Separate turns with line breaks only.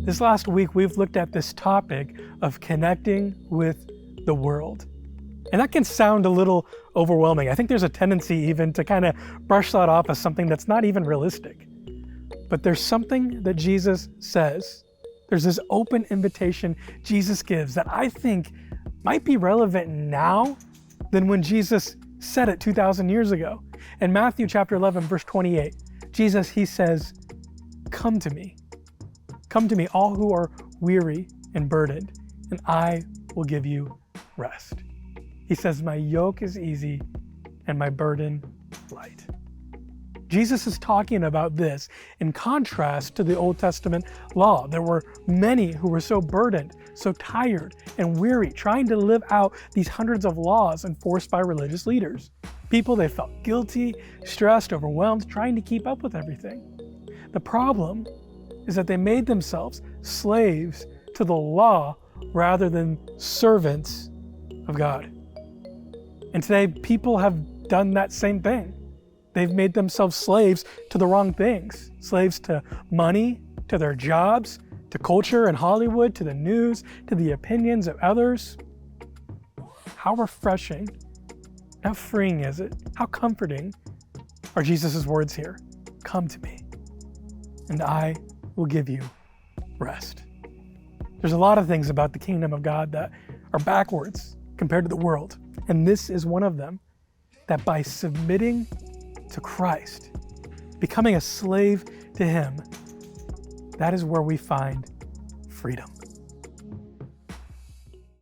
This last week, we've looked at this topic of connecting with the world. And that can sound a little overwhelming. I think there's a tendency even to kind of brush that off as something that's not even realistic. But there's something that Jesus says. There's this open invitation Jesus gives that I think might be relevant now than when Jesus said it 2,000 years ago. In Matthew chapter 11, verse 28, Jesus, he says, "Come to me. Come to me, all who are weary and burdened, and I will give you rest." He says, "My yoke is easy and my burden light." Jesus is talking about this in contrast to the Old Testament law. There were many who were so burdened, so tired and weary, trying to live out these hundreds of laws enforced by religious leaders. People, they felt guilty, stressed, overwhelmed, trying to keep up with everything. The problem is that they made themselves slaves to the law rather than servants of God. And today, people have done that same thing. They've made themselves slaves to the wrong things. Slaves to money, to their jobs, to culture and Hollywood, to the news, to the opinions of others. How refreshing, how freeing is it? How comforting are Jesus' words here? Come to me, and I will give you rest. There's a lot of things about the kingdom of God that are backwards compared to the world. And this is one of them, that by submitting to Christ, becoming a slave to Him, that is where we find freedom.